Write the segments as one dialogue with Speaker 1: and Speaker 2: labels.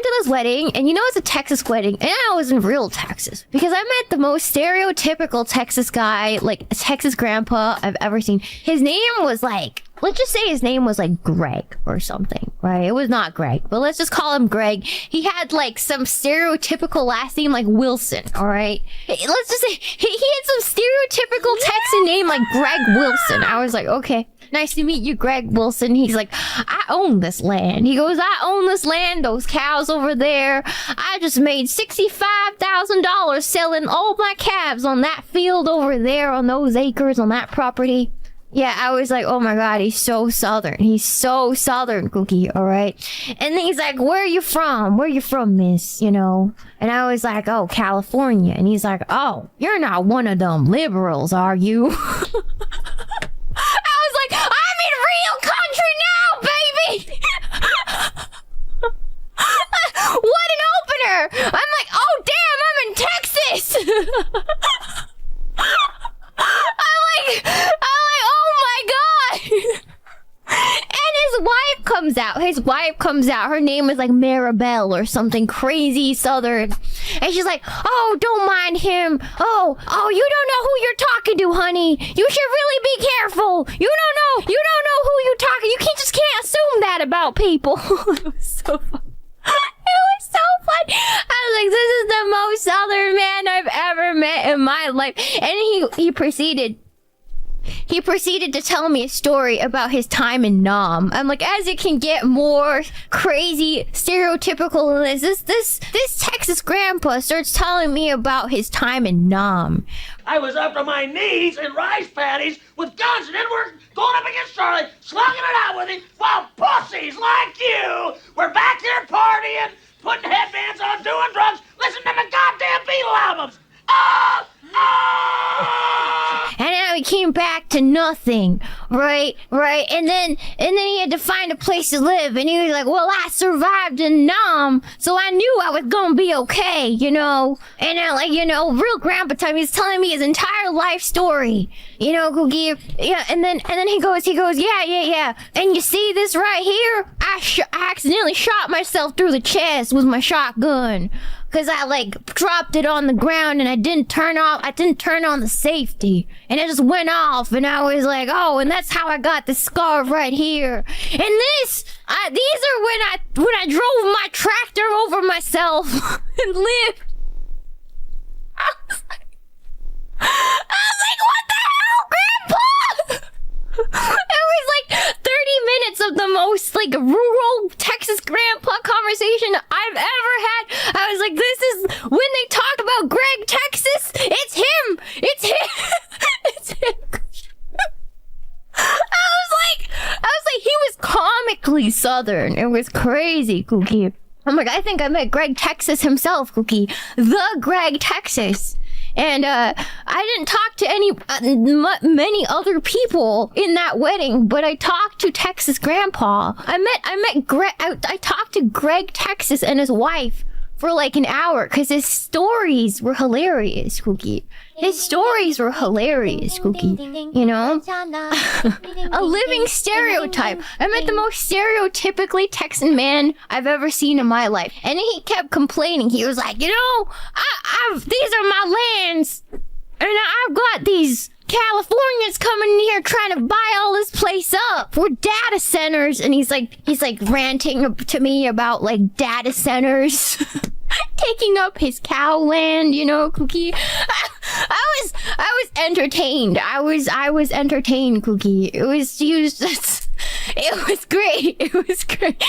Speaker 1: went to this wedding, and you know it's a Texas wedding, and I was in real Texas because I met the most stereotypical Texas guy, like a Texas grandpa I've ever seen. His name was like, let's just say his name was like Greg or something, right? It was not Greg, but let's just call him Greg. He had like some stereotypical last name like Wilson, all right? Let's just say he had some stereotypical Texan name like Greg Wilson. I was like, okay, nice to meet you, Greg Wilson. He's like, I own this land. He goes, I own this land, those cows over there. I just made $65,000 selling all my calves on that field over there on those acres on that property. Yeah, I was like, oh my God, he's so Southern. He's so Southern, Cookie, all right? And then he's like, where are you from? Where are you from, miss? You know? And I was like, oh, California. And he's like, oh, you're not one of them liberals, are you? I was like, I'm in real country now, baby! What an opener! I'm like, oh, damn, I'm in Texas! I'm like, oh my God! And his wife comes out. His wife comes out. Her name is like Maribel or something crazy Southern. And she's like, oh, don't mind him. Oh, you don't know who you're talking to, honey. You should really be careful. You don't know who you're talking. You can't assume that about people. It was so fun. It was so fun. I was like, this is the most Southern man I've ever met in my life. And he proceeded to tell me a story about his time in Nam. I'm like, as it can get more crazy, stereotypical than this Texas grandpa starts telling me about his time in Nam.
Speaker 2: I was up to my knees in rice paddies with guns, and then we're going up against Charlie, slugging it out with him, while pussies like you were back here partying, putting headbands on, doing drugs, listening to the goddamn Beatle albums.
Speaker 1: And now he came back to nothing, right? And then he had to find a place to live, and he was like, well, I survived in Nam, so I knew I was gonna be okay, you know? And I like, you know, real grandpa time, he's telling me his entire life story, you know, Cookie. Yeah, and then he goes, yeah. And you see this right here? I accidentally shot myself through the chest with my shotgun. Cause I like dropped it on the ground and I didn't turn on the safety, and it just went off, and I was like, oh, and that's how I got this scar right here. And these are when I drove my tractor over myself and lived. I was like, what the hell, Grandpa? It was like 30 minutes of the most like rural Texas grandpa conversation I've ever had. I was like, this is when they talk about Greg Texas, it's him. It's him. I was like, he was comically Southern. It was crazy, Cookie. I'm like, I think I met Greg Texas himself, Cookie. The Greg Texas. And I didn't talk to many other people in that wedding, but I talked to Texas Grandpa. I talked to Greg Texas and his wife for like an hour because his stories were hilarious, Cookie. His stories were hilarious, Cookie. You know? A living stereotype. I met the most stereotypically Texan man I've ever seen in my life. And he kept complaining. He was like, you know, these are my lands. And I've got these Californians coming in here trying to buy all this place up for data centers. And he's like ranting to me about like data centers. Taking up his cow land, you know, Cookie. I was entertained. I was entertained, Cookie. It was great. It was great.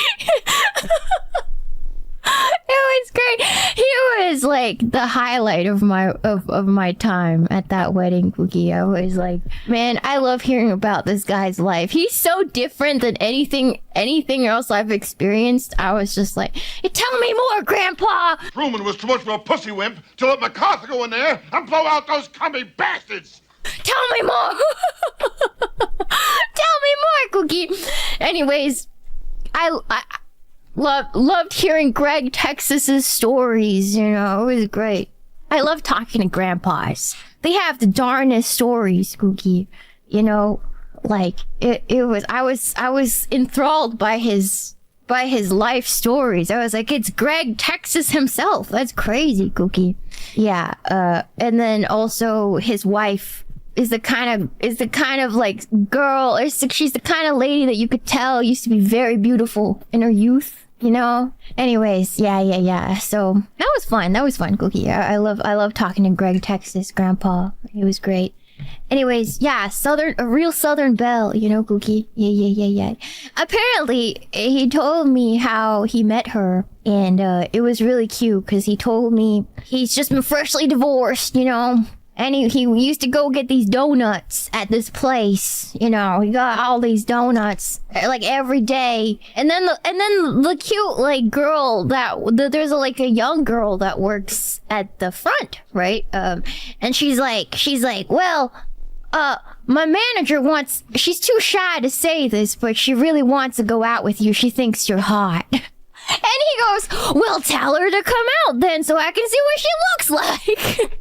Speaker 1: It was great. He was like the highlight of my time at that wedding, Cookie. I was like, man, I love hearing about this guy's life. He's so different than anything else I've experienced. I was just like, tell me more, Grandpa.
Speaker 3: Truman was too much of a pussy wimp to let MacArthur go in there and blow out those commie bastards.
Speaker 1: Tell me more. Tell me more, Cookie. Anyways, I loved hearing Greg Texas's stories, you know, it was great. I love talking to grandpas. They have the darnest stories, Cookie. You know, like I was enthralled by his by his life stories. I was like, it's Greg Texas himself. That's crazy, Cookie. Yeah. And then also his wife is the kind of like girl. She's the kind of lady that you could tell used to be very beautiful in her youth. You know. Anyways, yeah. So that was fun, Cookie. I love talking to Greg Texas, Grandpa. He was great. Anyways, yeah, a real Southern belle, you know, Cookie. Yeah. Apparently, he told me how he met her, and it was really cute because he told me he's just been freshly divorced, you know. And he used to go get these donuts at this place, you know. He got all these donuts like every day, and then the cute like girl there's a young girl that works at the front, right? And she's like, well, my manager wants. She's too shy to say this, but she really wants to go out with you. She thinks you're hot. And he goes, well, tell her to come out then, so I can see what she looks like.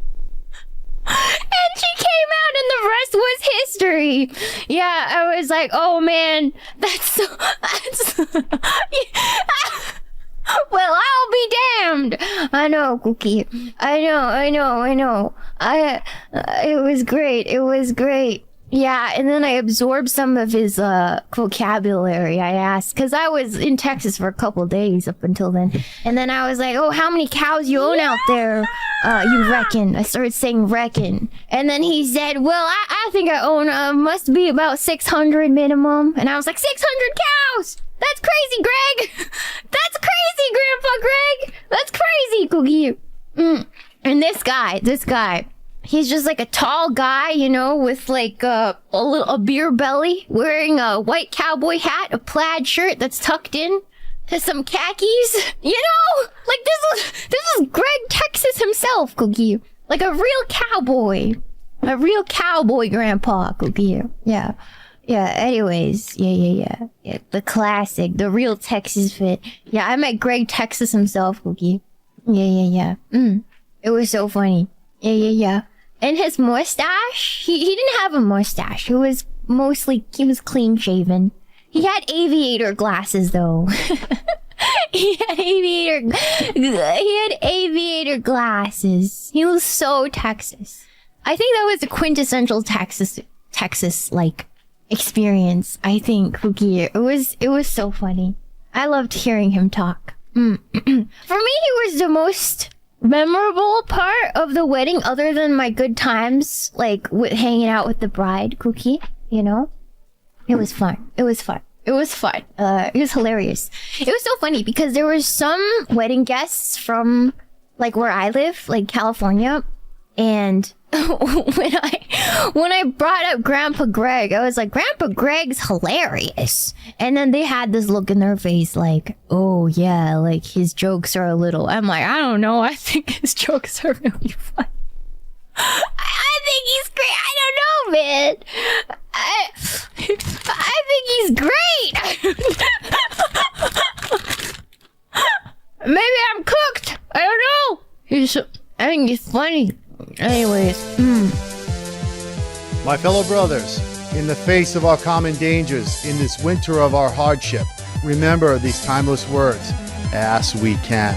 Speaker 1: And she came out and the rest was history. Yeah, I was like, oh man, that's well, I'll be damned. I know, Cookie. I know. It was great. Yeah, and then I absorbed some of his vocabulary. I asked, because I was in Texas for a couple days up until then. And then I was like, oh, how many cows you own out there, you reckon? I started saying reckon. And then he said, well, I think I own, must be about 600 minimum. And I was like, 600 cows! That's crazy, Greg! That's crazy, Grandpa Greg! That's crazy, Cookie! And this guy, he's just like a tall guy, you know, with like a beer belly, wearing a white cowboy hat, a plaid shirt that's tucked in to some khakis. You know, like this is Greg Texas himself, Cookie. Like a real cowboy grandpa, Cookie. Yeah. Anyways, yeah. The classic, the real Texas fit. Yeah, I met Greg Texas himself, Cookie. Yeah. It was so funny. Yeah. And his mustache, he didn't have a mustache. He was clean shaven. He had aviator glasses though. He had aviator glasses. He was so Texas. I think that was the quintessential Texas like experience. I think, Cookie. It was so funny. I loved hearing him talk. For me, he was the most memorable part of the wedding, other than my good times, like with hanging out with the bride, Cookie. You know, it was fun. It was hilarious. It was so funny because there were some wedding guests from like where I live, like California, and when I brought up Grandpa Greg, I was like, Grandpa Greg's hilarious. And then they had this look in their face like, oh yeah, like his jokes are a little. I'm like, I don't know. I think his jokes are really fun. I think he's great. I don't know, man. I think he's great. Maybe I'm cooked. I don't know. I think he's funny. Anyways,
Speaker 4: My fellow brothers, in the face of our common dangers, in this winter of our hardship, remember these timeless words, as we can.